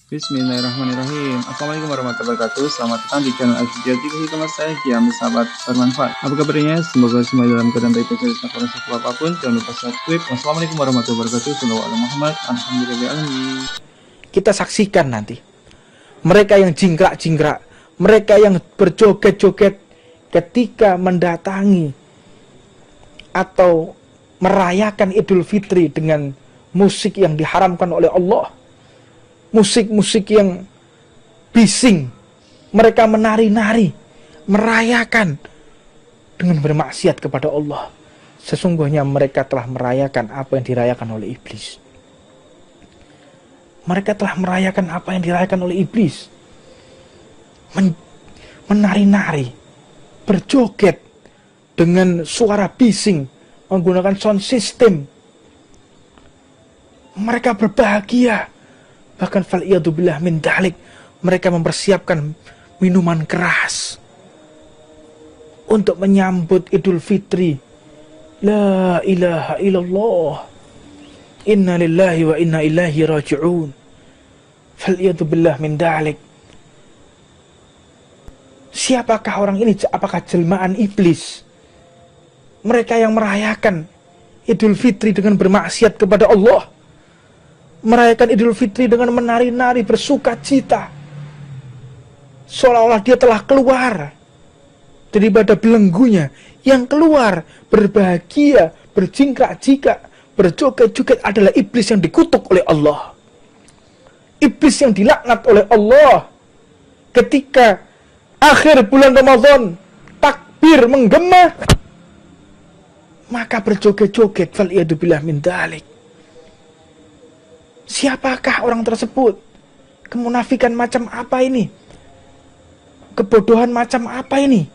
Bismillahirrahmanirrahim. Assalamualaikum warahmatullahi wabarakatuh. Selamat datang di channel Al-Hijaz TV. Teman saya Kiam, sahabat bermanfaat. Apa kabarnya? Semoga semua dalam keadaan baik dan sehat apapun. Jangan lupa subscribe. Wassalamualaikum warahmatullahi wabarakatuh. Sallallahu alaihi Muhammad. Alhamdulillahirobbilalamin. Kita saksikan nanti mereka yang jingkrak-jingkrak, mereka yang berjoget-joget ketika mendatangi atau merayakan Idul Fitri dengan musik yang diharamkan oleh Allah, musik-musik yang bising. Mereka menari-nari, merayakan dengan bermaksiat kepada Allah. Sesungguhnya mereka telah merayakan apa yang dirayakan oleh iblis. Mereka telah merayakan apa yang dirayakan oleh iblis. Menari-nari, berjoget dengan suara bising, menggunakan sound system. Mereka berbahagia. Bahkan fal'iyadzubillah min dalik, mereka mempersiapkan minuman keras untuk menyambut Idul Fitri. La ilaha illallah. Inna lillahi wa inna ilaihi raji'un. Fal'iyadzubillah min dalik. Siapakah orang ini? Apakah jelmaan iblis? Mereka yang merayakan Idul Fitri dengan bermaksiat kepada Allah, merayakan Idul Fitri dengan menari-nari, bersuka cita, seolah-olah dia telah keluar daripada belenggunya. Yang keluar berbahagia, berjingkrak-jingkrak, berjoget-joget adalah iblis yang dikutuk oleh Allah, iblis yang dilaknat oleh Allah. Ketika akhir bulan Ramadan, takbir menggema, maka berjoget-joget. Fal'iyadzubillah min dalik. Siapakah orang tersebut? Kemunafikan macam apa ini? Kebodohan macam apa ini?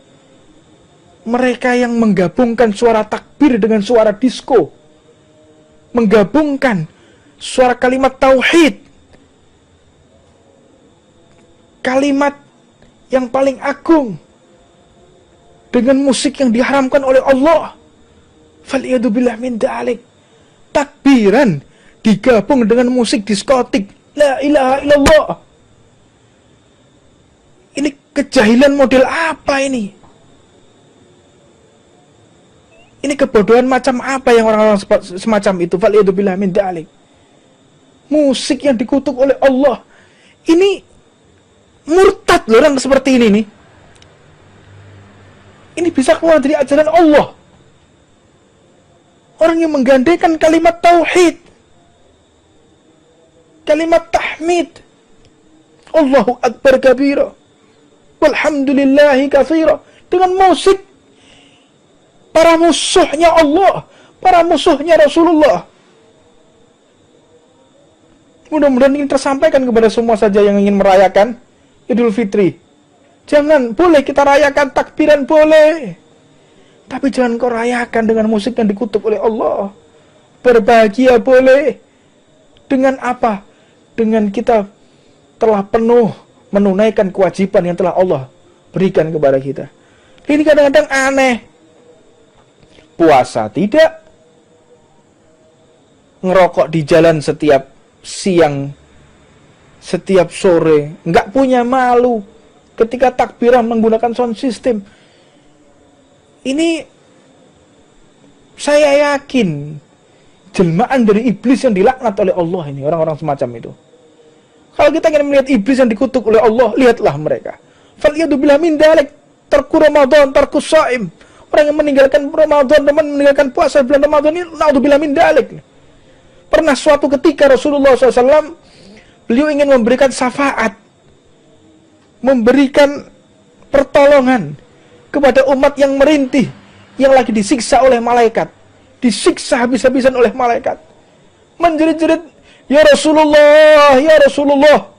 Mereka yang menggabungkan suara takbir dengan suara disko, menggabungkan suara kalimat tauhid, kalimat yang paling agung, dengan musik yang diharamkan oleh Allah. Fal'iyadzubillah min dalik. Takbiran digabung dengan musik diskotik. La ilaha illallah. Ini kejahilan model apa ini? Ini kebodohan macam apa yang orang-orang semacam itu? Fal'iyadzubillah min dalik. Musik yang dikutuk oleh Allah. Ini murtad loh orang seperti ini nih. Ini bisa keluar dari ajaran Allah. Orang yang menggandengkan kalimat tauhid, kalimat tahmid, Allahu Akbar kabira, walhamdulillahi katsira, dengan musik para musuhnya Allah, para musuhnya Rasulullah. Mudah-mudahan ini tersampaikan kepada semua saja yang ingin merayakan Idul Fitri. Jangan, boleh kita rayakan takbiran, boleh, tapi jangan kau rayakan dengan musik yang dikutuk oleh Allah. Berbahagia boleh. Dengan apa? Dengan kita telah penuh menunaikan kewajiban yang telah Allah berikan kepada kita. Ini kadang-kadang aneh. Puasa tidak, ngerokok di jalan setiap siang, setiap sore, nggak punya malu ketika takbiran menggunakan sound system. Ini saya yakin jelmaan dari iblis yang dilaknat oleh Allah ini, orang-orang semacam itu. Kalau kita ingin melihat iblis yang dikutuk oleh Allah, lihatlah mereka. Fal'iyadzubillah min dalik, tarku Ramadan, tarku shaim. Orang yang meninggalkan Ramadan, teman meninggalkan puasa bulan Ramadan ini, na'udzubillah min dalik. Pernah suatu ketika Rasulullah SAW, beliau ingin memberikan syafaat, memberikan pertolongan kepada umat yang merintih, yang lagi disiksa oleh malaikat, disiksa habis-habisan oleh malaikat. Menjerit-jerit, ya Rasulullah, ya Rasulullah,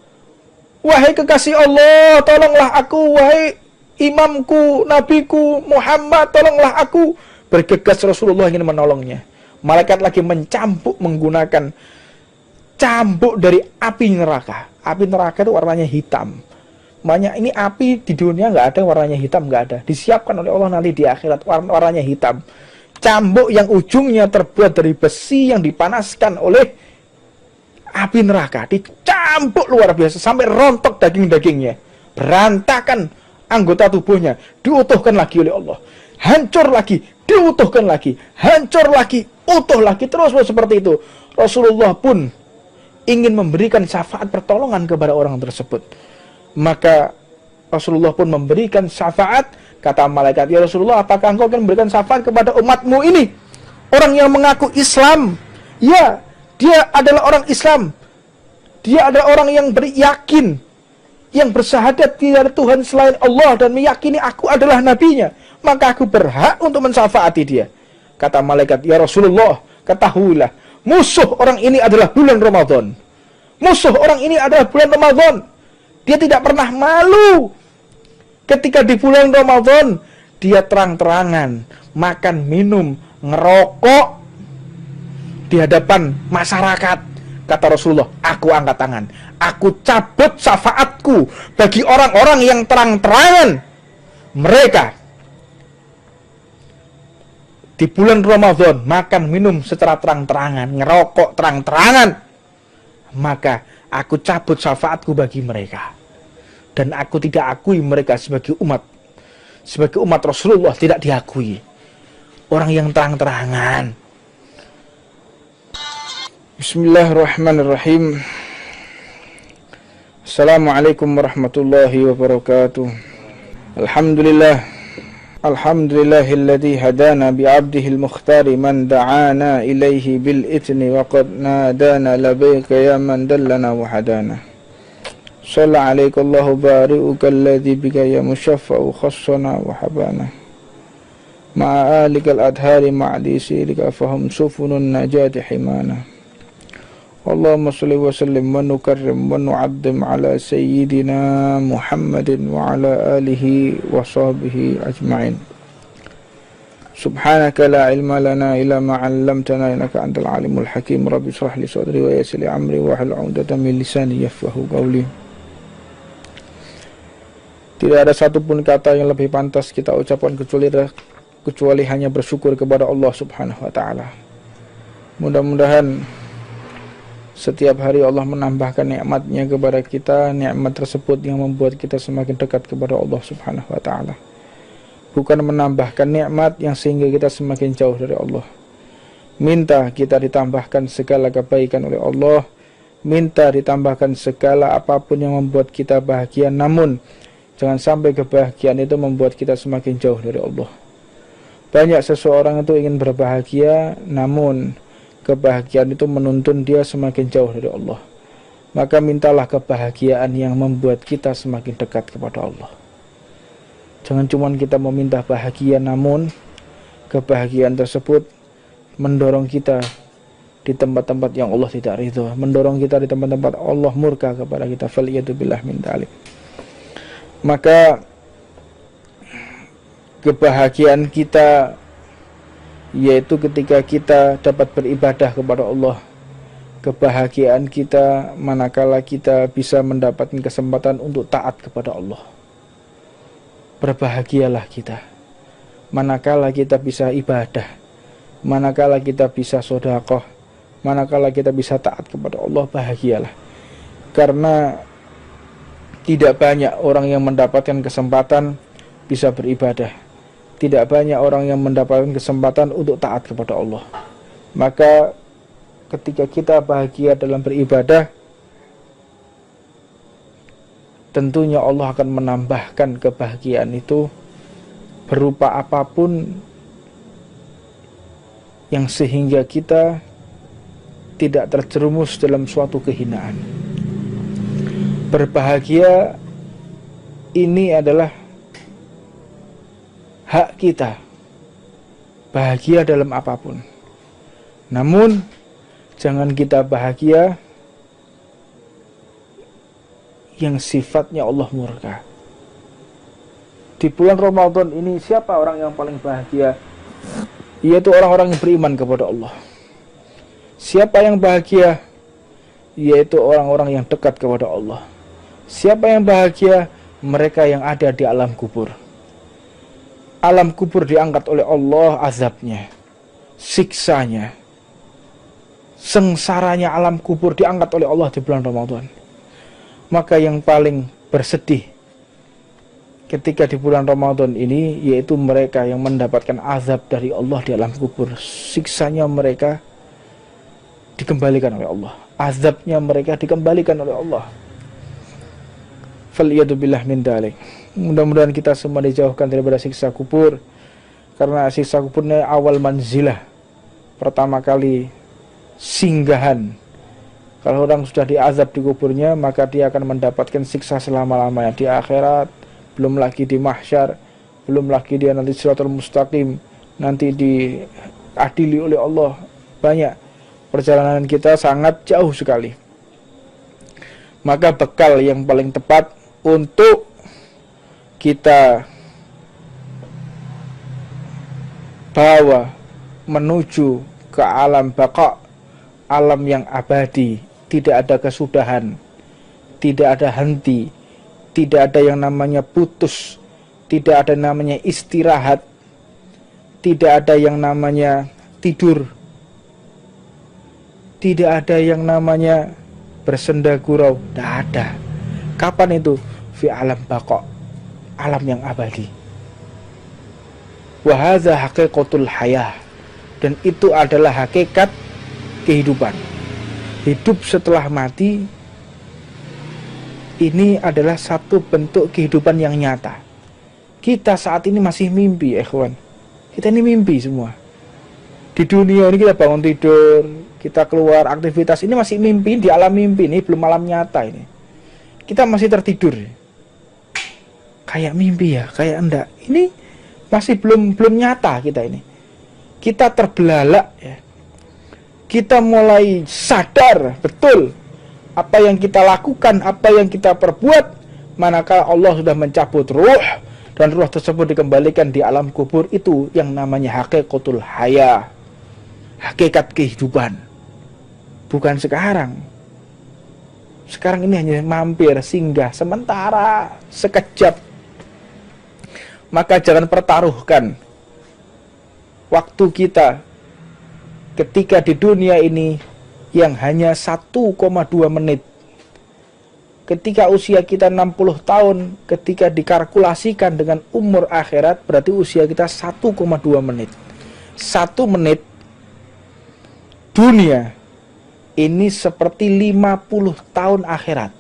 wahai kekasih Allah, tolonglah aku, wahai imamku, nabiku Muhammad, tolonglah aku. Bergegas Rasulullah ingin menolongnya. Malaikat lagi mencambuk menggunakan cambuk dari api neraka. Api neraka itu warnanya hitam. Makanya ini api di dunia nggak ada warnanya hitam, nggak ada. Disiapkan oleh Allah nanti di akhirat warnanya hitam. Cambuk yang ujungnya terbuat dari besi yang dipanaskan oleh api neraka, dicampuk luar biasa sampai rontok daging-dagingnya, berantakan anggota tubuhnya, diutuhkan lagi oleh Allah, hancur lagi, diutuhkan lagi, hancur lagi, utuh lagi, terus seperti itu. Rasulullah pun ingin memberikan syafaat pertolongan kepada orang tersebut. Maka Rasulullah pun memberikan syafaat. Kata malaikat, ya Rasulullah, apakah engkau akan memberikan syafaat kepada umatmu ini, orang yang mengaku Islam? Ya, dia adalah orang Islam, dia adalah orang yang beryakin, yang bersyahadat tidak ada Tuhan selain Allah dan meyakini aku adalah nabinya, maka aku berhak untuk mensyafaati dia. Kata malaikat, ya Rasulullah, ketahuilah, musuh orang ini adalah bulan Ramadan. Musuh orang ini adalah bulan Ramadan. Dia tidak pernah malu ketika di bulan Ramadan dia terang-terangan makan, minum, ngerokok di hadapan masyarakat. Kata Rasulullah, aku angkat tangan, aku cabut syafaatku bagi orang-orang yang terang-terangan mereka di bulan Ramadan makan, minum secara terang-terangan, ngerokok terang-terangan, maka aku cabut syafaatku bagi mereka. Dan aku tidak akui mereka sebagai umat Rasulullah, tidak diakui. Orang yang terang-terangan. Bismillahirrahmanirrahim. Assalamualaikum warahmatullahi wabarakatuh. Alhamdulillah. Alhamdulillahilladzi hadana bi'abdihil mukhtari man da'ana ilaihi bil itni wa qad nadana labbaika ya man dallana wa hadana. Shalla alaika Allahu bari'uka alladzi bika ya musyaffa'u khassana wa habana. Ma'a alikal adhari ma'li sirika fahum sufunun najati himana. Allahumma salli wa sallim wa nukarrim wa nu'addim ala sayyidina Muhammadin wa ala alihi wa sahbihi ajma'in. Subhanaka la ilma lana illa ma 'allamtana innaka antal alimul hakim. Rabbi shrah li sadri wa yassir li amri wa hlul 'uqdatam min lisani yafqahu qawli. Tidak ada satupun kata yang lebih pantas kita ucapkan kecuali hanya bersyukur kepada Allah Subhanahu wa taala. Mudah-mudahan setiap hari Allah menambahkan nikmat-Nya kepada kita, nikmat tersebut yang membuat kita semakin dekat kepada Allah Subhanahu wa taala. Bukan menambahkan nikmat yang sehingga kita semakin jauh dari Allah. Minta kita ditambahkan segala kebaikan oleh Allah, minta ditambahkan segala apapun yang membuat kita bahagia, namun jangan sampai kebahagiaan itu membuat kita semakin jauh dari Allah. Banyak seseorang itu ingin berbahagia, namun kebahagiaan itu menuntun dia semakin jauh dari Allah. Maka mintalah kebahagiaan yang membuat kita semakin dekat kepada Allah. Jangan cuma kita meminta bahagia, namun kebahagiaan tersebut mendorong kita di tempat-tempat yang Allah tidak ridho, mendorong kita di tempat-tempat Allah murka kepada kita. Faliyatubillah min dzalik. Maka kebahagiaan kita yaitu ketika kita dapat beribadah kepada Allah. Kebahagiaan kita manakala kita bisa mendapatkan kesempatan untuk taat kepada Allah. Berbahagialah kita manakala kita bisa ibadah, manakala kita bisa sedekah, manakala kita bisa taat kepada Allah. Bahagialah, karena tidak banyak orang yang mendapatkan kesempatan bisa beribadah. Tidak banyak orang yang mendapatkan kesempatan untuk taat kepada Allah. Maka ketika kita bahagia dalam beribadah, tentunya Allah akan menambahkan kebahagiaan itu berupa apapun yang sehingga kita tidak terjerumus dalam suatu kehinaan. Berbahagia ini adalah hak kita, bahagia dalam apapun. Namun jangan kita bahagia yang sifatnya Allah murka. Di bulan Ramadan ini siapa orang yang paling bahagia? Yaitu orang-orang yang beriman kepada Allah. Siapa yang bahagia? Yaitu orang-orang yang dekat kepada Allah. Siapa yang bahagia? Mereka yang ada di alam kubur. Alam kubur diangkat oleh Allah azabnya, siksanya. sengsaranya alam kubur diangkat oleh Allah di bulan Ramadan. Maka yang paling bersedih ketika di bulan Ramadan ini yaitu mereka yang mendapatkan azab dari Allah di alam kubur. Siksanya mereka dikembalikan oleh Allah, azabnya mereka dikembalikan oleh Allah. Faliyadzubillah min dalik. Mudah-mudahan kita semua dijauhkan daripada siksa kubur, karena siksa kuburnya awal manzilah, pertama kali singgahan. Kalau orang sudah diazab di kuburnya, maka dia akan mendapatkan siksa selama-lamanya di akhirat, belum lagi di mahsyar, belum lagi dia nanti siratal mustaqim, nanti diadili oleh Allah. Banyak, perjalanan kita sangat jauh sekali. Maka bekal yang paling tepat untuk kita bawa menuju ke alam baqa, alam yang abadi, tidak ada kesudahan, tidak ada henti, tidak ada yang namanya putus, tidak ada namanya istirahat, tidak ada yang namanya tidur, tidak ada yang namanya bersenda gurau, tidak ada. Kapan itu? Fi alam baqa, alam yang abadi. Wa hadza haqiqatul hayah, dan itu adalah hakikat kehidupan. Hidup setelah mati ini adalah satu bentuk kehidupan yang nyata. Kita saat ini masih mimpi, ikhwan. Kita ini mimpi semua. Di dunia ini kita bangun tidur, kita keluar aktivitas, ini masih mimpi, di alam mimpi ini, belum alam nyata ini. Kita masih tertidur. Kayak mimpi ya, kayak enggak. Ini masih belum nyata kita ini. Kita terbelalak ya. Kita mulai sadar betul apa yang kita lakukan, apa yang kita perbuat, manakala Allah sudah mencabut ruh dan ruh tersebut dikembalikan di alam kubur. Itu yang namanya haqiqatul hayah, hakikat kehidupan. Bukan sekarang. Sekarang ini hanya mampir, singgah, sementara, sekejap. Maka jangan pertaruhkan waktu kita ketika di dunia ini yang hanya 1,2 menit. Ketika usia kita 60 tahun, ketika dikalkulasikan dengan umur akhirat, berarti usia kita 1,2 menit. 1 menit dunia ini seperti 50 tahun akhirat.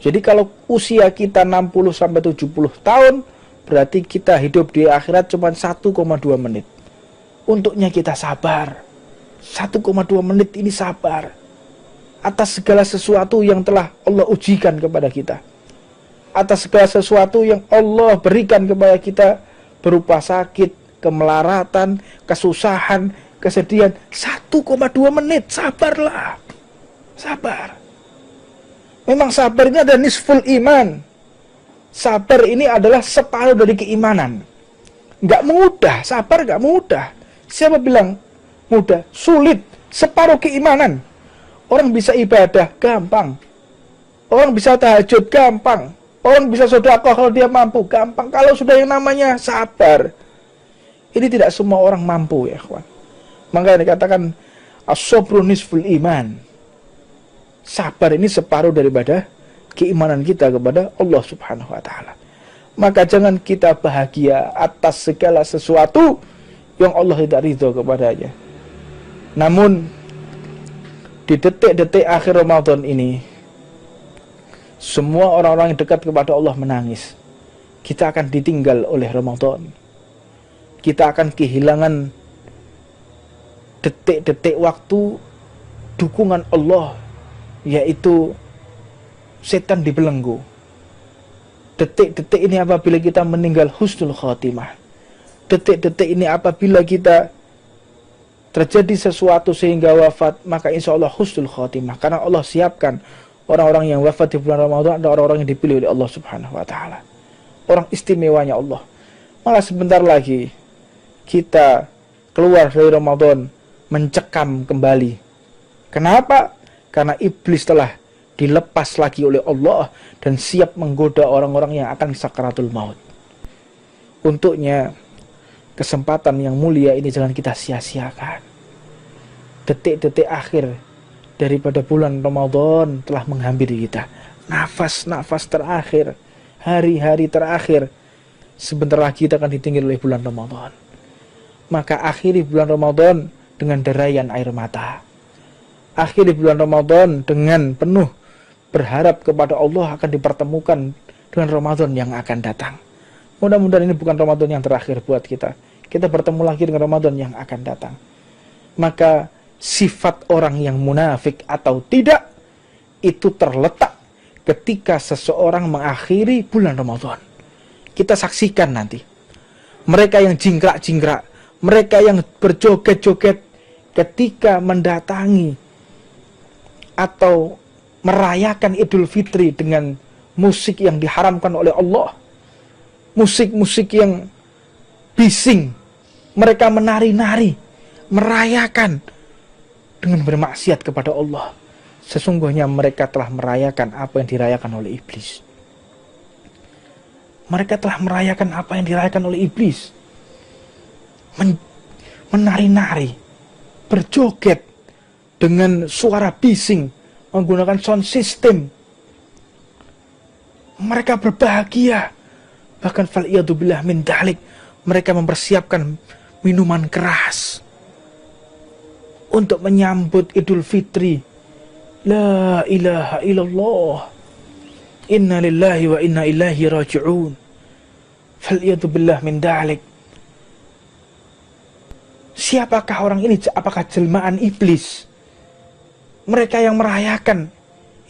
Jadi kalau usia kita 60-70 tahun, berarti kita hidup di akhirat cuma 1,2 menit. Untuknya kita sabar. 1,2 menit ini sabar atas segala sesuatu yang telah Allah ujikan kepada kita, atas segala sesuatu yang Allah berikan kepada kita berupa sakit, kemelaratan, kesusahan, kesedihan. 1,2 menit, sabarlah. Sabar. Memang sabar ini adalah nisful iman. Sabar ini adalah separuh dari keimanan. Nggak mudah, sabar nggak mudah. Siapa bilang mudah? Sulit, separuh keimanan. Orang bisa ibadah, gampang. Orang bisa tahajud, gampang. Orang bisa sedekah kalau dia mampu, gampang. Kalau sudah yang namanya sabar, ini tidak semua orang mampu ya kawan. Maka dikatakan as-sabru nisful iman. Sabar ini separuh daripada keimanan kita kepada Allah Subhanahu wa taala. Maka jangan kita bahagia atas segala sesuatu yang Allah tidak ridho kepadanya. Namun di detik-detik akhir Ramadan ini, semua orang-orang yang dekat kepada Allah menangis. Kita akan ditinggal oleh Ramadan. Kita akan kehilangan detik-detik waktu dukungan Allah, yaitu setan dibelenggu. Detik-detik ini apabila kita meninggal husnul khatimah. Detik-detik ini apabila kita terjadi sesuatu sehingga wafat, maka insya Allah husnul khatimah. Karena Allah siapkan orang-orang yang wafat di bulan Ramadan adalah orang-orang yang dipilih oleh Allah Subhanahu wa taala. Orang istimewanya Allah. Maka sebentar lagi kita keluar dari Ramadan mencekam kembali. Kenapa? Karena iblis telah dilepas lagi oleh Allah dan siap menggoda orang-orang yang akan sakaratul maut. Untuknya kesempatan yang mulia ini jangan kita sia-siakan. detik-detik akhir daripada bulan Ramadan telah menghampiri kita. Nafas-nafas terakhir, hari-hari terakhir, sebentar lagi kita akan ditinggal oleh bulan Ramadan. Maka akhiri bulan Ramadan dengan derayan air mata. Akhiri bulan Ramadan dengan penuh berharap kepada Allah akan dipertemukan dengan Ramadan yang akan datang. Mudah-mudahan ini bukan Ramadan yang terakhir buat kita. Kita bertemu lagi dengan Ramadan yang akan datang. Maka sifat orang yang munafik atau tidak itu terletak ketika seseorang mengakhiri bulan Ramadan. Kita saksikan nanti. Mereka yang jingkrak-jingkrak, mereka yang berjoget-joget ketika mendatangi atau merayakan Idul Fitri dengan musik yang diharamkan oleh Allah. Musik-musik yang bising. Mereka menari-nari, merayakan dengan bermaksiat kepada Allah. Sesungguhnya mereka telah merayakan apa yang dirayakan oleh iblis. Mereka telah merayakan apa yang dirayakan oleh iblis. Menari-nari, berjoget dengan suara bising, menggunakan sound system. Mereka berbahagia. Bahkan fal'iyadzubillah min dalik, mereka mempersiapkan minuman keras untuk menyambut Idul Fitri. La ilaha illallah. Inna lillahi wa inna ilaihi raji'un. Fal'iyadzubillah min dalik. Siapakah orang ini? Apakah jelmaan iblis? Mereka yang merayakan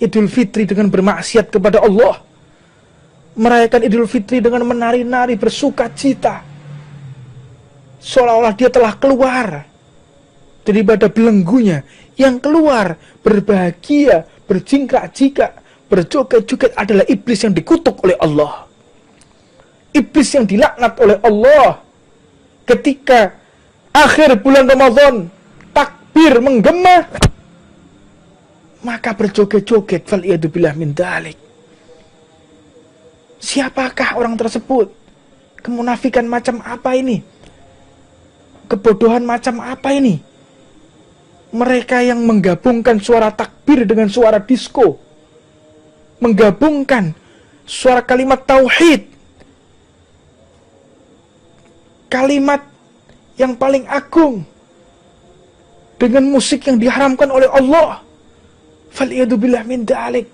Idul Fitri dengan bermaksiat kepada Allah. Merayakan Idul Fitri dengan menari-nari, bersuka cita. Seolah-olah dia telah keluar daripada belenggunya. Yang keluar berbahagia, berjingkrak-jingkrak, berjoget-joget adalah iblis yang dikutuk oleh Allah. Iblis yang dilaknat oleh Allah. Ketika akhir bulan Ramadan, takbir menggema, maka berjoget-joget. Fal'iyadzubillah min dalik. Siapakah orang tersebut? Kemunafikan macam apa ini? Kebodohan macam apa ini? Mereka yang menggabungkan suara takbir dengan suara disko, menggabungkan suara kalimat tauhid, kalimat yang paling agung, dengan musik yang diharamkan oleh Allah. Fal'iyadzubillah min dalik.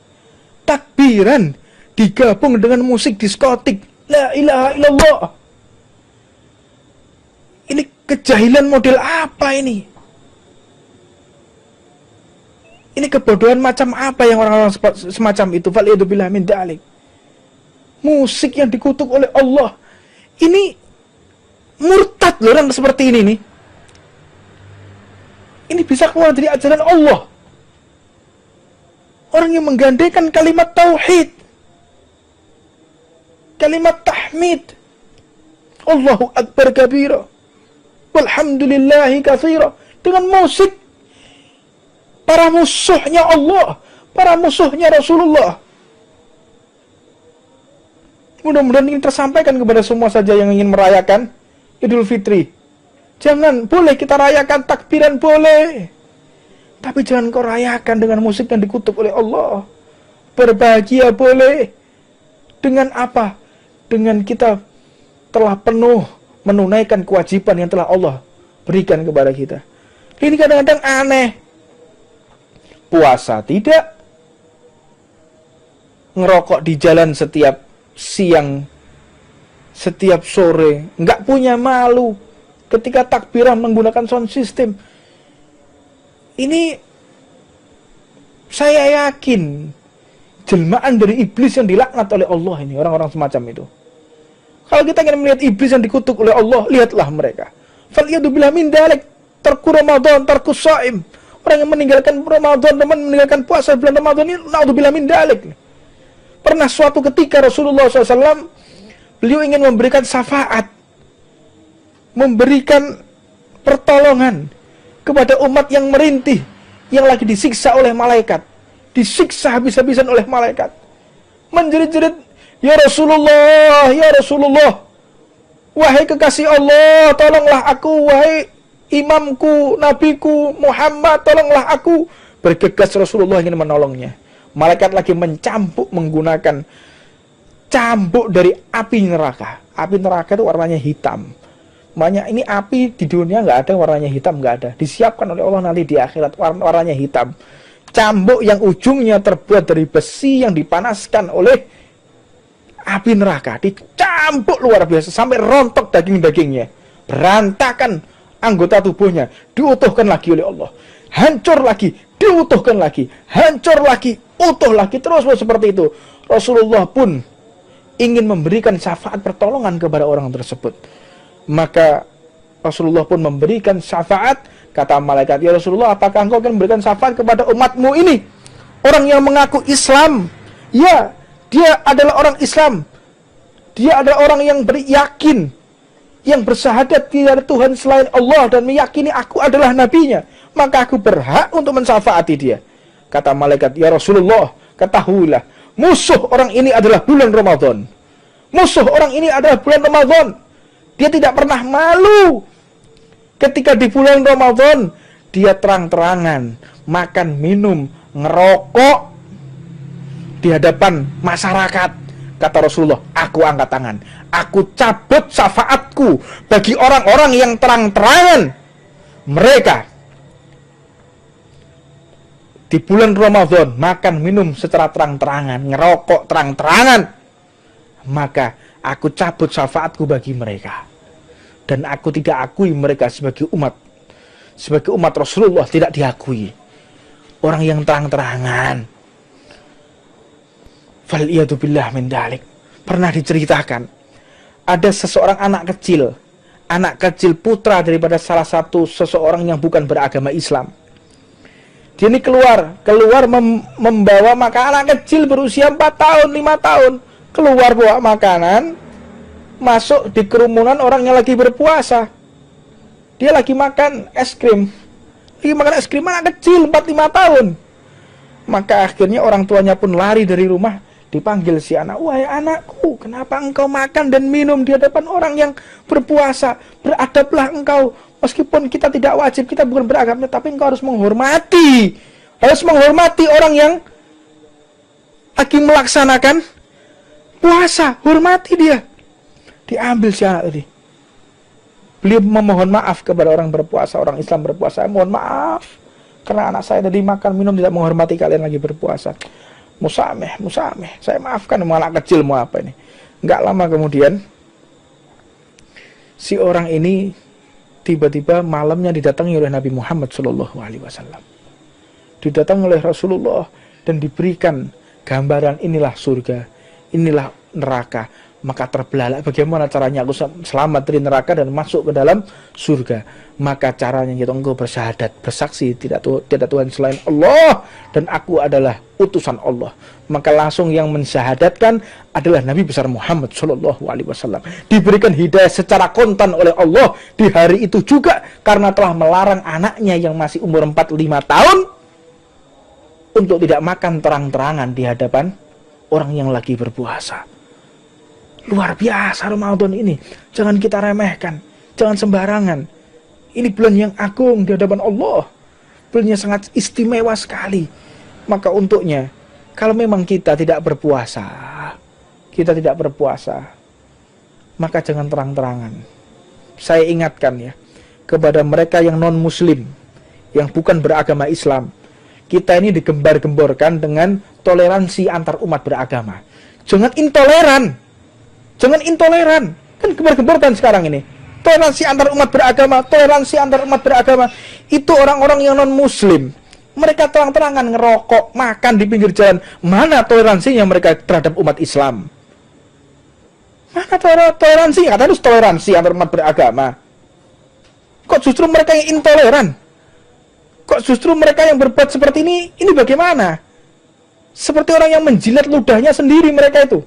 Takbiran digabung dengan musik diskotik. La ilaha illallah. Ini kejahilan model apa ini? Ini kebodohan macam apa yang orang-orang semacam itu? Fal'iyadzubillah min dalik. Musik yang dikutuk oleh Allah. Ini murtad loh orang seperti ini nih. Ini bisa keluar dari ajaran Allah. Orang yang menggandengkan kalimat tauhid, kalimat tahmid, Allahu Akbar kabira, walhamdulillahi katsira, dengan musik. Para musuhnya Allah, para musuhnya Rasulullah. Mudah-mudahan ini tersampaikan kepada semua saja yang ingin merayakan Idul Fitri. Jangan, boleh kita rayakan takbiran, boleh. Tapi jangan kau rayakan dengan musik yang dikutuk oleh Allah. Berbahagia boleh. Dengan apa? Dengan kita telah penuh menunaikan kewajiban yang telah Allah berikan kepada kita. Ini kadang-kadang aneh. Puasa tidak, ngerokok di jalan setiap siang, setiap sore, nggak punya malu ketika takbiran menggunakan sound system. Ini saya yakin jelmaan dari iblis yang dilaknat oleh Allah ini, orang-orang semacam itu. Kalau kita ingin melihat iblis yang dikutuk oleh Allah, lihatlah mereka. Fal'iyadzubillah min dalik, tarku Ramadan, tarku shaim. Orang yang meninggalkan Ramadan, meninggalkan puasa bulan Ramadan ini, na'udzubillah min dalik. Pernah suatu ketika Rasulullah SAW, beliau ingin memberikan syafaat, memberikan pertolongan kepada umat yang merintih, yang lagi disiksa oleh malaikat, disiksa habis-habisan oleh malaikat, menjerit-jerit, ya Rasulullah, wahai kekasih Allah, tolonglah aku, wahai imamku, nabiku, Muhammad, tolonglah aku. Bergegas Rasulullah ingin menolongnya. Malaikat lagi mencambuk menggunakan cambuk dari api neraka. Api neraka itu warnanya hitam. Makanya ini api di dunia nggak ada warnanya hitam, nggak ada. Disiapkan oleh Allah nanti di akhirat warnanya hitam. Cambuk yang ujungnya terbuat dari besi yang dipanaskan oleh api neraka. Dicambuk luar biasa sampai rontok daging-dagingnya. Berantakan anggota tubuhnya. Diutuhkan lagi oleh Allah. Hancur lagi, diutuhkan lagi. Hancur lagi, utuh lagi. Terus seperti itu. Rasulullah pun ingin memberikan syafaat pertolongan kepada orang tersebut. Maka Rasulullah pun memberikan syafaat. Kata malaikat, ya Rasulullah, apakah engkau akan memberikan syafaat kepada umatmu ini? Orang yang mengaku Islam. Ya, dia adalah orang Islam. Dia adalah orang yang beryakin, yang bersyahadat tidak ada Tuhan selain Allah dan meyakini aku adalah nabinya. Maka aku berhak untuk mensyafaati dia. Kata malaikat, ya Rasulullah, ketahuilah, musuh orang ini adalah bulan Ramadan. Musuh orang ini adalah bulan Ramadan. Dia tidak pernah malu. Ketika di bulan Ramadan, dia terang-terangan makan, minum, ngerokok di hadapan masyarakat. Kata Rasulullah, aku angkat tangan. Aku cabut syafaatku bagi orang-orang yang terang-terangan mereka di bulan Ramadan makan, minum secara terang-terangan, ngerokok terang-terangan. Maka aku cabut syafaatku bagi mereka. Dan aku tidak akui mereka sebagai umat. Sebagai umat Rasulullah tidak diakui. Orang yang terang-terangan. Fal'iyadu billah min dalik. Pernah diceritakan. Ada seseorang anak kecil. Anak kecil putra daripada salah satu seseorang yang bukan beragama Islam. Dia ini keluar membawa makanan. Anak kecil berusia 4 tahun, 5 tahun. Keluar bawa makanan. Masuk di kerumunan orang yang lagi berpuasa. Dia lagi makan es krim. Lagi makan es krim anak kecil 4-5 tahun. Maka akhirnya orang tuanya pun lari dari rumah. Dipanggil si anak. Wahai anakku, kenapa engkau makan dan minum di hadapan orang yang berpuasa? Beradablah engkau. Meskipun kita tidak wajib, kita bukan beragama, tapi engkau harus menghormati. Harus menghormati orang yang lagi melaksanakan puasa. Hormati dia. Diambil si anak tadi. Beliau memohon maaf kepada orang berpuasa, orang Islam berpuasa. Mohon maaf, karena anak saya tadi makan minum tidak menghormati kalian lagi berpuasa. Musameh. Saya maafkan, mau anak kecil mau apa ini. Enggak lama kemudian, si orang ini tiba-tiba malamnya didatangi oleh Nabi Muhammad SAW. Didatangi oleh Rasulullah dan diberikan gambaran inilah surga, inilah neraka. Maka terbelalak bagaimana caranya aku selamat dari neraka dan masuk ke dalam surga. Maka caranya yaitu engkau bersyahadat, bersaksi tidak Tuhan selain Allah dan aku adalah utusan Allah. Maka langsung yang mensyahadatkan adalah Nabi besar Muhammad SAW. Diberikan hidayah secara kontan oleh Allah di hari itu juga karena telah melarang anaknya yang masih umur 4-5 tahun untuk tidak makan terang-terangan di hadapan orang yang lagi berpuasa. Luar biasa Ramadan ini. Jangan kita remehkan. Jangan sembarangan. Ini bulan yang agung di hadapan Allah. Bulan yang sangat istimewa sekali. Maka untuknya, kalau memang kita tidak berpuasa, maka jangan terang-terangan. Saya ingatkan ya, kepada mereka yang non-muslim, yang bukan beragama Islam. Kita ini digembar-gemborkan dengan toleransi antar umat beragama. Jangan intoleran. Jangan intoleran. Kan gembar-gemborkan sekarang ini. Toleransi antar umat beragama. Itu orang-orang yang non-muslim. Mereka terang-terangan ngerokok, makan di pinggir jalan. Mana toleransinya mereka terhadap umat Islam? Mana toleransi? Kata harus toleransi antar umat beragama. Kok justru mereka yang intoleran? Kok justru mereka yang berbuat seperti ini? Ini bagaimana? Seperti orang yang menjilat ludahnya sendiri mereka itu.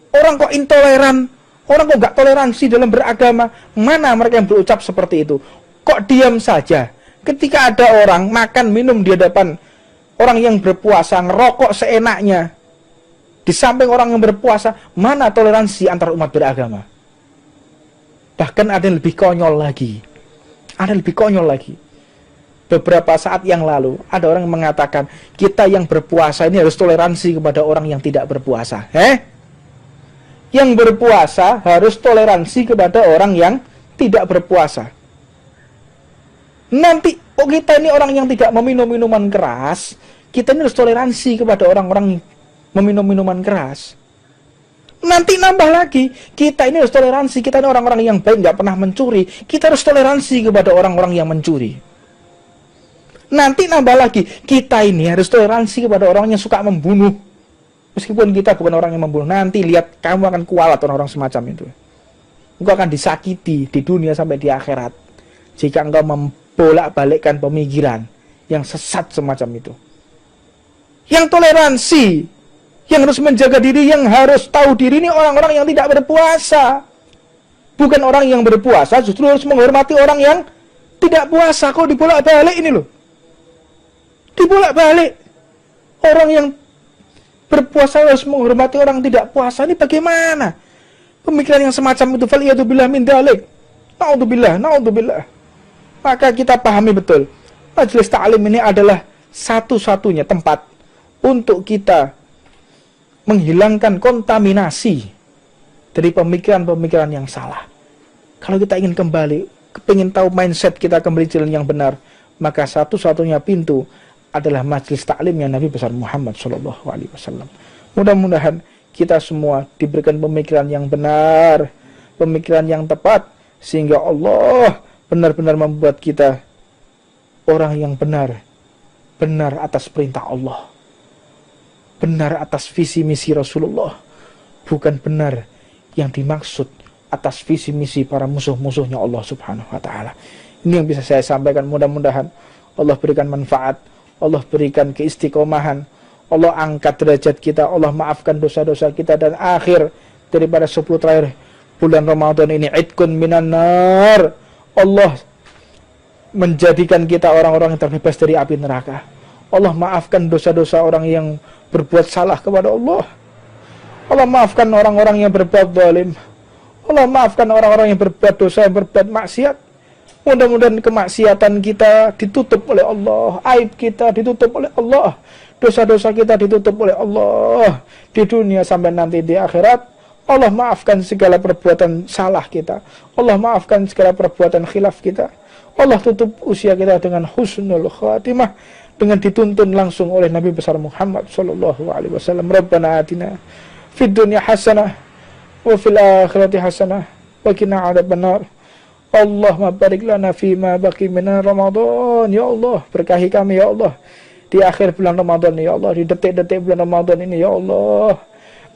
Orang kok intoleran, orang kok gak toleransi dalam beragama. Mana mereka yang berucap seperti itu? Kok diam saja ketika ada orang makan minum di hadapan orang yang berpuasa, ngerokok seenaknya di samping orang yang berpuasa? Mana toleransi antar umat beragama? Bahkan ada yang lebih konyol lagi. Ada lebih konyol lagi. Beberapa saat yang lalu, ada orang yang mengatakan, kita yang berpuasa ini harus toleransi kepada orang yang tidak berpuasa. Yang berpuasa harus toleransi kepada orang yang tidak berpuasa. Nanti, kita ini orang yang tidak meminum minuman keras, kita ini harus toleransi kepada orang-orang meminum minuman keras. Nanti nambah lagi, kita ini harus toleransi, kita ini orang-orang yang baik, nggak pernah mencuri, kita harus toleransi kepada orang-orang yang mencuri. Nanti nambah lagi, kita ini harus toleransi kepada orang yang suka membunuh. Meskipun kita bukan orang yang membunuh, nanti lihat kamu akan kualat orang-orang semacam itu. Engkau akan disakiti di dunia sampai di akhirat jika engkau membolak-balikkan pemikiran yang sesat semacam itu. Yang toleransi, yang harus menjaga diri, yang harus tahu diri ini orang-orang yang tidak berpuasa. Bukan orang yang berpuasa, justru harus menghormati orang yang tidak puasa. Kok dibolak-balik ini loh. Dibolak-balik. Orang yang berpuasa harus menghormati orang tidak puasa. Ini bagaimana? Pemikiran yang semacam itu. Faliyatubillah min dalik. Na'udzubillah. Maka kita pahami betul. Majelis Ta'lim ini adalah satu-satunya tempat untuk kita menghilangkan kontaminasi dari pemikiran-pemikiran yang salah. Kalau kita ingin kembali, ingin tahu mindset kita kembali jalan yang benar, maka satu-satunya pintu adalah majelis taklimnya Nabi besar Muhammad SAW. Mudah-mudahan kita semua diberikan pemikiran yang benar, pemikiran yang tepat, sehingga Allah benar-benar membuat kita orang yang benar atas perintah Allah, benar atas visi misi Rasulullah, bukan benar yang dimaksud atas visi misi para musuh-musuhnya Allah Subhanahu wa Ta'ala. Ini yang bisa saya sampaikan. Mudah-mudahan Allah berikan manfaat, Allah berikan keistiqomahan, Allah angkat derajat kita, Allah maafkan dosa-dosa kita, dan akhir daripada 10 terakhir bulan Ramadan ini, idkun minan nar, Allah menjadikan kita orang-orang yang terbebas dari api neraka. Allah maafkan dosa-dosa orang yang berbuat salah kepada Allah. Allah maafkan orang-orang yang berbuat zalim. Allah maafkan orang-orang yang berbuat dosa, yang berbuat maksiat. Mudah-mudahan kemaksiatan kita ditutup oleh Allah, aib kita ditutup oleh Allah, dosa-dosa kita ditutup oleh Allah di dunia sampai nanti di akhirat. Allah maafkan segala perbuatan salah kita, Allah maafkan segala perbuatan khilaf kita. Allah tutup usia kita dengan husnul khatimah, dengan dituntun langsung oleh Nabi besar Muhammad SAW. Rabbana atina fid dunya hasanah wa fil akhirati hasanah wa qina adzabannar. Allahumma barik lana fima baqi min Ramadan. Ya Allah, berkahi kami ya Allah di akhir bulan Ramadan ya Allah, di detik-detik bulan Ramadan ini ya Allah.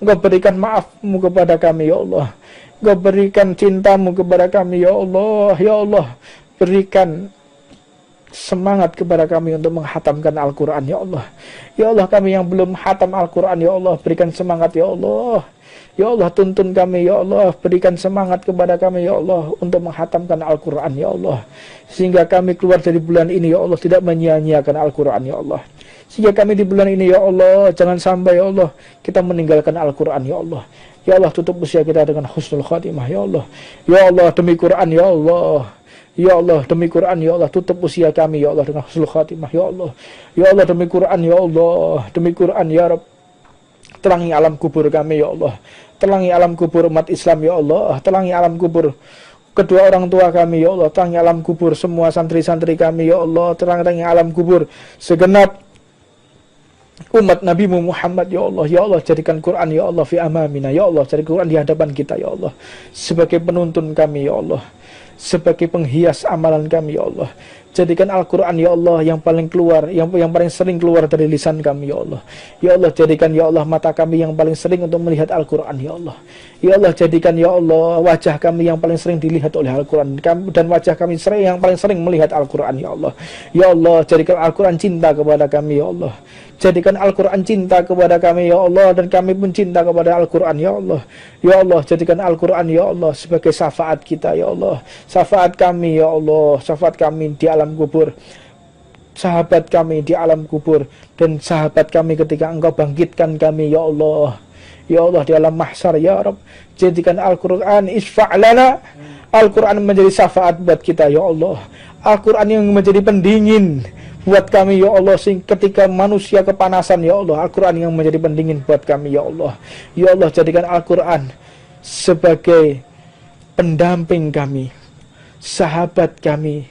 Engkau berikan maafmu kepada kami ya Allah, Engkau berikan cintamu kepada kami ya Allah. Ya Allah, berikan semangat kepada kami untuk menghatamkan Al-Quran ya Allah. Ya Allah, kami yang belum hatam Al-Quran ya Allah, berikan semangat ya Allah. Ya Allah, tuntun kami ya Allah, berikan semangat kepada kami ya Allah untuk menghatamkan Al-Quran ya Allah, sehingga kami keluar dari bulan ini ya Allah tidak menyia-nyiakan Al-Quran ya Allah. Sehingga kami di bulan ini ya Allah, jangan sampai ya Allah kita meninggalkan Al-Quran ya Allah. Ya Allah, tutup usia kita dengan husnul khatimah ya Allah. Ya Allah, demi Quran ya Allah. Ya Allah, demi Quran ya Allah, tutup usia kami ya Allah dengan husnul khatimah ya Allah. Ya Allah, demi Quran ya Allah, demi Quran ya Rabb, terangi alam kubur kami ya Allah, terangi alam kubur umat Islam ya Allah, terangi alam kubur kedua orang tua kami ya Allah, terangi alam kubur semua santri-santri kami ya Allah, terangi alam kubur segenap umat Nabi Muhammad ya Allah. Ya Allah, jadikan Quran ya Allah fi amamina ya Allah, jadikan Quran di hadapan kita ya Allah sebagai penuntun kami ya Allah, sebagai penghias amalan kami ya Allah. Jadikan Al-Quran ya Allah yang paling keluar, yang paling sering keluar dari lisan kami ya Allah. Ya Allah, jadikan ya Allah mata kami yang paling sering untuk melihat Al-Quran ya Allah. Ya Allah, jadikan ya Allah wajah kami yang paling sering dilihat oleh Al-Quran, dan wajah kami yang paling sering melihat Al-Quran ya Allah. Ya Allah, jadikan Al-Quran cinta kepada kami ya Allah. Jadikan Al-Quran cinta kepada kami ya Allah, dan kami pun cinta kepada Al-Quran ya Allah. Ya Allah, jadikan Al-Quran ya Allah sebagai syafaat kita ya Allah, syafaat kami ya Allah, syafaat kami di alam kubur, sahabat kami di alam kubur, dan sahabat kami ketika Engkau bangkitkan kami ya Allah. Ya Allah, di alam mahsyar ya Rabb, jadikan Al-Quran isfa' lana, Al-Quran menjadi syafaat buat kita ya Allah. Al-Quran yang menjadi pendingin buat kami ya Allah, ketika manusia kepanasan ya Allah, Al-Quran yang menjadi pendingin buat kami ya Allah. Ya Allah, jadikan Al-Quran sebagai pendamping kami, sahabat kami,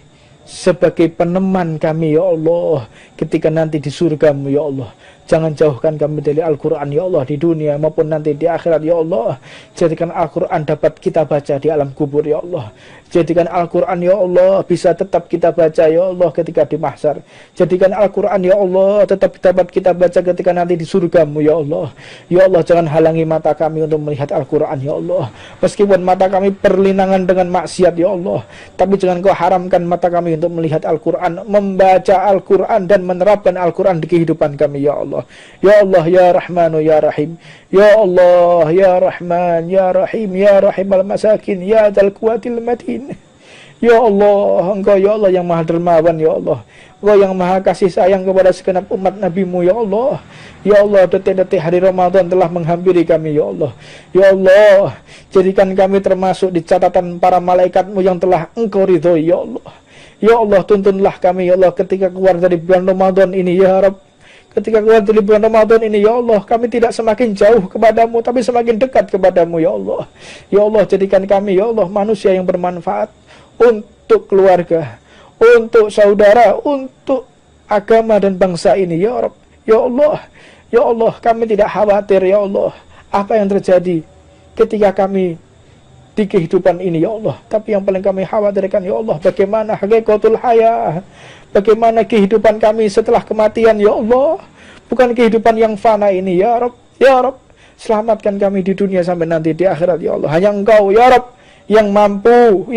sebagai peneman kami ya Allah, ketika nanti di surga-Mu ya Allah. Jangan jauhkan kami dari Al-Quran ya Allah, di dunia maupun nanti di akhirat ya Allah. Jadikan Al-Quran dapat kita baca di alam kubur ya Allah. Jadikan Al-Quran ya Allah bisa tetap kita baca ya Allah ketika di mahsyar. Jadikan Al-Quran ya Allah tetap dapat kita baca ketika nanti di surga-Mu ya Allah. Ya Allah, jangan halangi mata kami untuk melihat Al-Quran ya Allah. Meskipun mata kami perlinangan dengan maksiat ya Allah, tapi jangan Kau haramkan mata kami untuk melihat Al-Quran, membaca Al-Quran dan menerapkan Al-Quran di kehidupan kami ya Allah. Ya Allah ya Rahmanu ya Rahim. Ya Allah ya Rahman ya Rahim ya Rahim al-masakin ya dzal quwwatil matin. Ya Allah, Engkau ya Allah yang Maha Dermawan ya Allah. Engkau yang Maha kasih sayang kepada segenap umat Nabi-Mu ya Allah. Ya Allah, detik-detik hari Ramadan telah menghampiri kami ya Allah. Ya Allah, jadikan kami termasuk di catatan para malaikat-Mu yang telah Engkau ridhoi ya Allah. Ya Allah, tuntunlah kami ya Allah ketika keluar dari bulan Ramadan ini ya Rabb. Ketika keluar dari bulan Ramadan ini ya Allah, kami tidak semakin jauh kepadamu, tapi semakin dekat kepadamu ya Allah. Ya Allah, jadikan kami ya Allah manusia yang bermanfaat untuk keluarga, untuk saudara, untuk agama dan bangsa ini ya Rabb. Ya Allah, ya Allah, kami tidak khawatir ya Allah apa yang terjadi ketika kami di kehidupan ini ya Allah. Tapi yang paling kami khawatirkan ya Allah, bagaimana hakikatul hayah, bagaimana kehidupan kami setelah kematian ya Allah. Bukan kehidupan yang fana ini ya Rabb. Ya Rabb, selamatkan kami di dunia sampai nanti di akhirat ya Allah. Hanya Engkau ya Rabb yang mampu,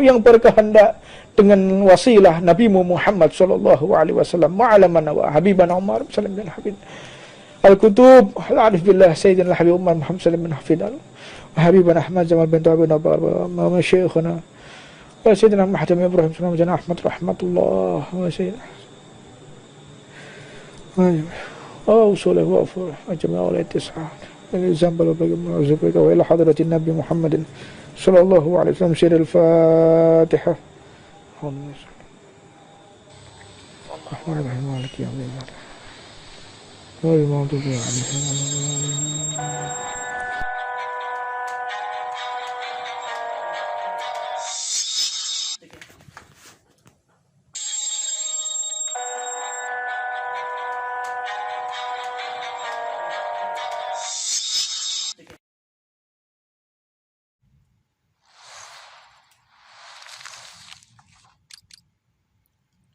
yang berkehendak dengan wasilah Nabi-Mu Muhammad sallallahu alaihi wasallam, mu'alamana wa habibana Umar sallallahu alaihi habib al-kutub al-arif billah sayyidina al-habib Umar Muhammad sallallahu alaihi wasallam wa habibana Ahmad Jamal bin Abi Nabar wa syekhuna wa sayyidina Muhammad Ibrahim sallallahu alaihi Ahmad rahmatullah wa sayyidina وصوله وأفوره أجمع ولا يتسعى الزنب وبقى وزبك وإلى حضرة النبي محمد صلى الله عليه وسلم سير الفاتحة الرحمن الرحيم مالك يوم الدين والمغضوب عليهم